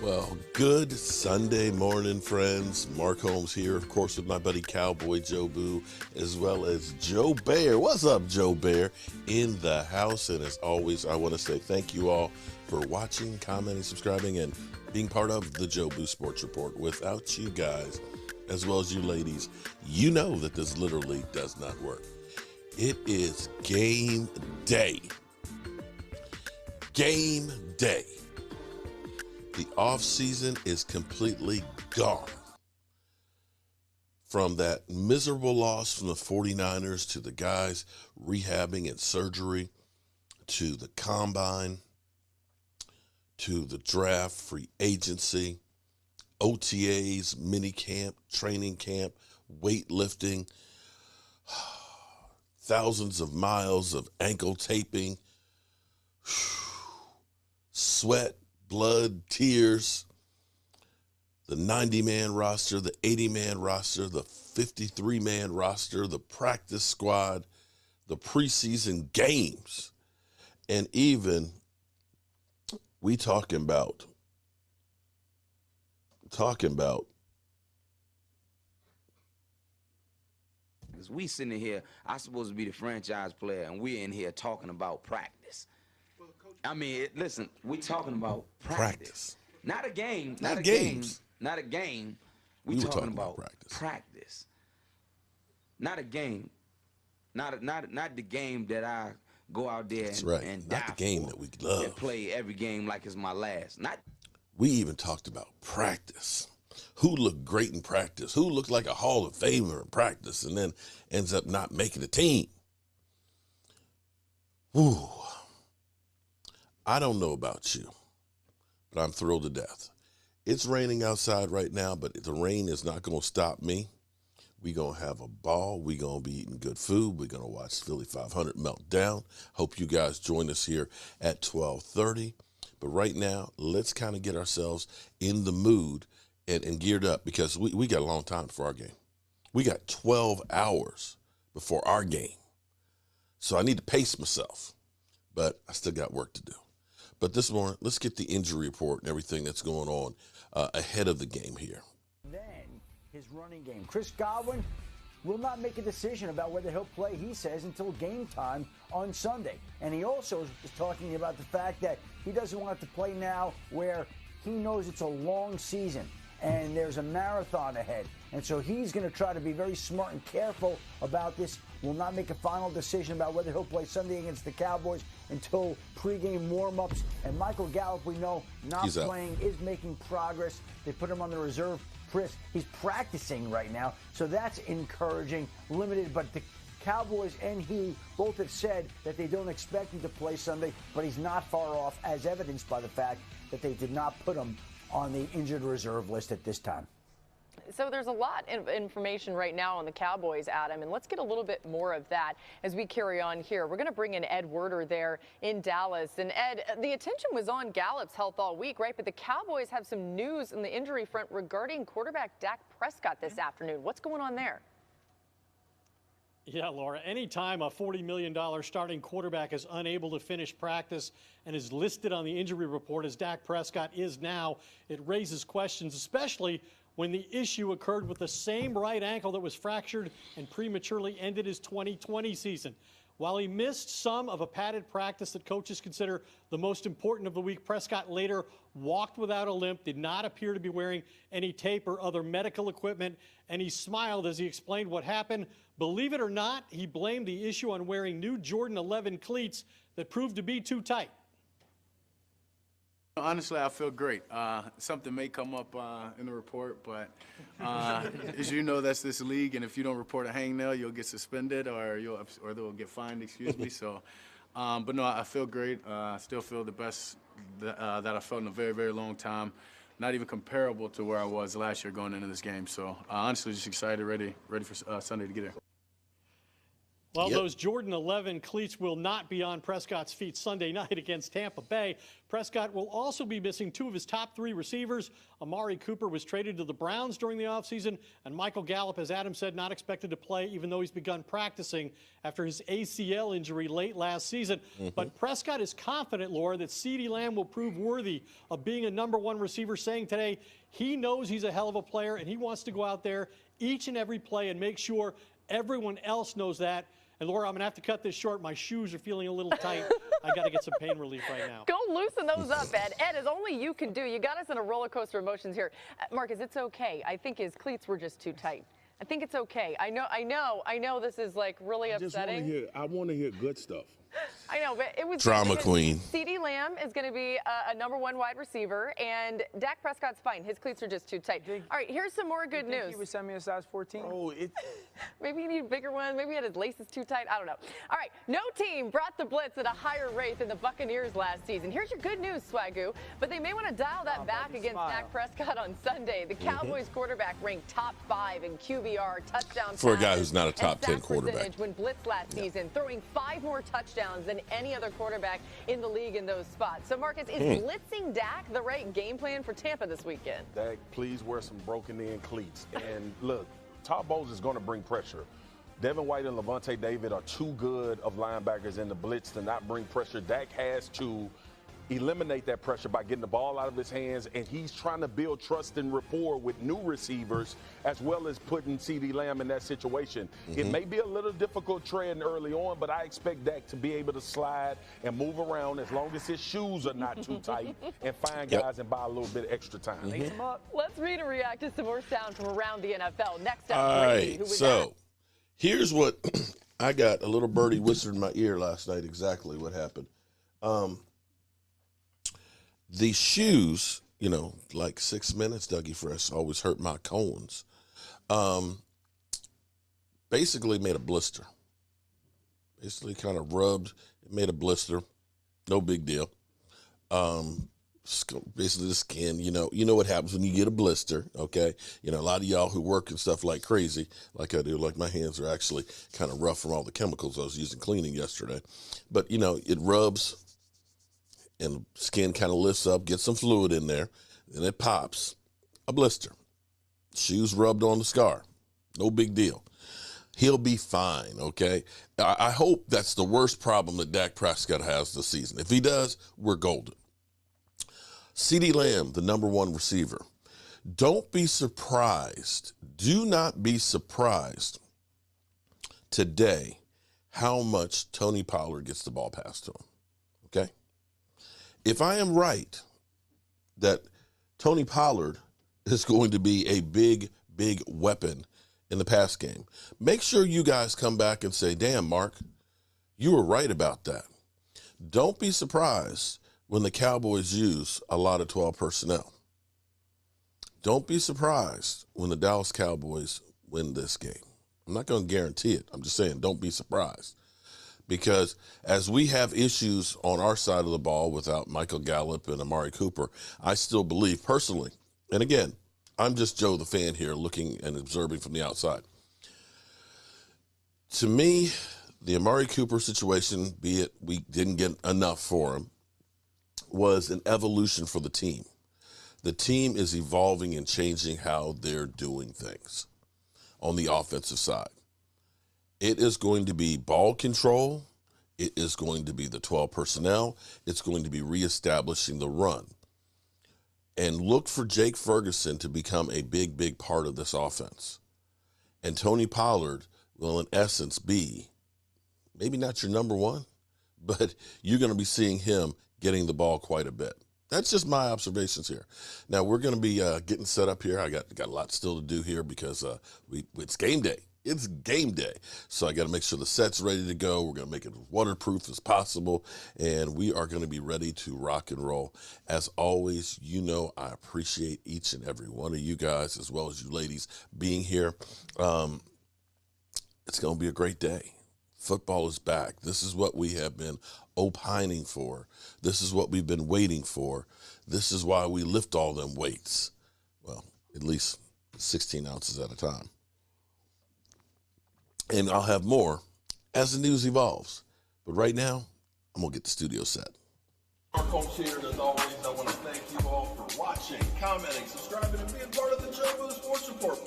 Well, good Sunday morning, friends. Mark Holmes here, of course, with my buddy Cowboy Joe Boo, as well as Joe Bear. What's up, Joe Bear? In the house. And as always, I want to say thank you all for watching, commenting, subscribing, and being part of the Joe Boo Sports Report. Without you guys, as well as you ladies, you know that this literally does not work. It is game day. Game day. The offseason is completely gone. From that miserable loss from the 49ers to the guys rehabbing and surgery, to the combine, to the draft, free agency, OTAs, mini camp, training camp, weightlifting, thousands of miles of ankle taping, sweat, blood, tears, the 90-man roster, the 80-man roster, the 53-man roster, the practice squad, the preseason games, and even we talking about because we sitting here, I'm supposed to be the franchise player, and we're in here talking about practice. I mean, listen, we talking about practice. Not a game. Not a games. Game, not a game. We were talking about practice. Not a game. Not the game that I go out there and die not the game that we love. And play every game like it's my last. We even talked about practice. Who looked great in practice? Who looked like a Hall of Famer in practice and then ends up not making the team? Ooh. I don't know about you, but I'm thrilled to death. It's raining outside right now, but the rain is not going to stop me. We're going to have a ball. We're going to be eating good food. We're going to watch Philly 500 melt down. Hope you guys join us here at 12:30. But right now, let's kind of get ourselves in the mood and geared up because we got a long time before our game. We got 12 hours before our game. So I need to pace myself, but I still got work to do. But this morning, let's get the injury report and everything that's going on ahead of the game here. Then his running game. Chris Godwin will not make a decision about whether he'll play, he says, until game time on Sunday. And he also is talking about the fact that he doesn't want to play now where he knows it's a long season and there's a marathon ahead. And so he's going to try to be very smart and careful about this. Will not make a final decision about whether he'll play Sunday against the Cowboys until pregame warm-ups. And Michael Gallup, we know, not playing, is making progress. They put him on the reserve list. He's practicing right now, so that's encouraging, limited. But the Cowboys and he both have said that they don't expect him to play Sunday, but he's not far off, as evidenced by the fact that they did not put him on the injured reserve list at this time. So there's a lot of information right now on the Cowboys, Adam, and let's get a little bit more of that as we carry on here. We're going to bring in Ed Werder there in Dallas. And Ed, the attention was on Gallup's health all week, right? But the Cowboys have some news in the injury front regarding quarterback Dak Prescott this afternoon. What's going on there? Yeah, Laura, anytime a $40 million starting quarterback is unable to finish practice and is listed on the injury report as Dak Prescott is now, it raises questions, especially when the issue occurred with the same right ankle that was fractured and prematurely ended his 2020 season. While he missed some of a padded practice that coaches consider the most important of the week, Prescott later walked without a limp, did not appear to be wearing any tape or other medical equipment, and he smiled as he explained what happened. Believe it or not, he blamed the issue on wearing new Jordan 11 cleats that proved to be too tight. Honestly, I feel great. Something may come up in the report, but as you know, that's this league, and if you don't report a hangnail, you'll get suspended or they'll get fined, excuse me. So, but no, I feel great. I still feel the best that I felt in a very, very long time. Not even comparable to where I was last year going into this game. So, honestly, just excited, ready for Sunday to get there. Well, those Jordan 11 cleats will not be on Prescott's feet Sunday night against Tampa Bay. Prescott will also be missing 2 of his top 3 receivers. Amari Cooper was traded to the Browns during the offseason, and Michael Gallup, as Adam said, not expected to play, even though he's begun practicing after his ACL injury late last season. But Prescott is confident, Laura, that CeeDee Lamb will prove worthy of being a #1 receiver, saying today he knows he's a hell of a player, and he wants to go out there each and every play and make sure everyone else knows that. And Laura, I'm going to have to cut this short. My shoes are feeling a little tight. I got to get some pain relief right now. Go loosen those up, Ed. Ed, as only you can do. You got us in a roller coaster of emotions here. Marcus, it's okay. I think his cleats were just too tight. I think it's okay. I know this is like really upsetting. I want to hear good stuff. I know, but it was drama queen. CeeDee Lamb is going to be a #1 wide receiver, and Dak Prescott's fine. His cleats are just too tight. All right, here's some more good news. He would send me a size 14. Oh, Maybe he needed a bigger one. Maybe he had his laces too tight. I don't know. All right, no team brought the blitz at a higher rate than the Buccaneers last season. Here's your good news, Swagoo. But they may want to dial that back against Dak Prescott on Sunday. The Cowboys quarterback ranked top 5 in QBR, touchdown for a guy who's not a top 10 quarterback. When blitzed last season, throwing 5 more touchdowns than any other quarterback in the league in those spots. So, Marcus, is blitzing Dak the right game plan for Tampa this weekend? Dak, please wear some broken-in cleats. And look, Todd Bowles is going to bring pressure. Devin White and Levante David are too good of linebackers in the blitz to not bring pressure. Dak has to eliminate that pressure by getting the ball out of his hands, and he's trying to build trust and rapport with new receivers as well as putting CeeDee Lamb in that situation. It may be a little difficult treading early on, but I expect Dak to be able to slide and move around as long as his shoes are not too tight and find guys and buy a little bit of extra time. Let's read and react to some more sound from around the NFL. Next up, all Brady, right, who was so here's what I got. A little birdie whispered in my ear last night exactly what happened. The shoes, like 6 minutes, Dougie Fresh, always hurt my cones. Basically made a blister. Basically kind of rubbed, it made a blister. No big deal. Basically the skin, you know what happens when you get a blister, okay? A lot of y'all who work and stuff like crazy, like I do, like my hands are actually kind of rough from all the chemicals I was using cleaning yesterday. But, it rubs, and the skin kind of lifts up, gets some fluid in there, and it pops. A blister. Shoes rubbed on the scar. No big deal. He'll be fine, okay? I hope that's the worst problem that Dak Prescott has this season. If he does, we're golden. CeeDee Lamb, the #1 receiver. Don't be surprised. Do not be surprised today how much Tony Pollard gets the ball passed to him, okay? If I am right that Tony Pollard is going to be a big, big weapon in the pass game, make sure you guys come back and say, damn, Mark, you were right about that. Don't be surprised when the Cowboys use a lot of 12 personnel. Don't be surprised when the Dallas Cowboys win this game. I'm not going to guarantee it. I'm just saying don't be surprised. Because as we have issues on our side of the ball without Michael Gallup and Amari Cooper, I still believe personally, and again, I'm just Joe the fan here looking and observing from the outside. To me, the Amari Cooper situation, be it we didn't get enough for him, was an evolution for the team. The team is evolving and changing how they're doing things on the offensive side. It is going to be ball control. It is going to be the 12 personnel. It's going to be reestablishing the run. And look for Jake Ferguson to become a big, big part of this offense. And Tony Pollard will, in essence, be maybe not your #1, but you're going to be seeing him getting the ball quite a bit. That's just my observations here. Now, we're going to be getting set up here. I got a lot still to do here because it's game day. It's game day. So I got to make sure the set's ready to go. We're going to make it as waterproof as possible, and we are going to be ready to rock and roll. As always, I appreciate each and every one of you guys, as well as you ladies, being here. It's going to be a great day. Football is back. This is what we have been opining for. This is what we've been waiting for. This is why we lift all them weights. Well, at least 16 ounces at a time. And I'll have more as the news evolves. But right now, I'm going to get the studio set. Our Coach here, and as always, I want to thank you all for watching, commenting, subscribing, and being part of the Joe Boo Sports Report.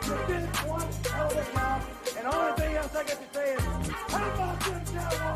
You did one hell of a job, and the only thing else I got to say is, how about them Cowboys?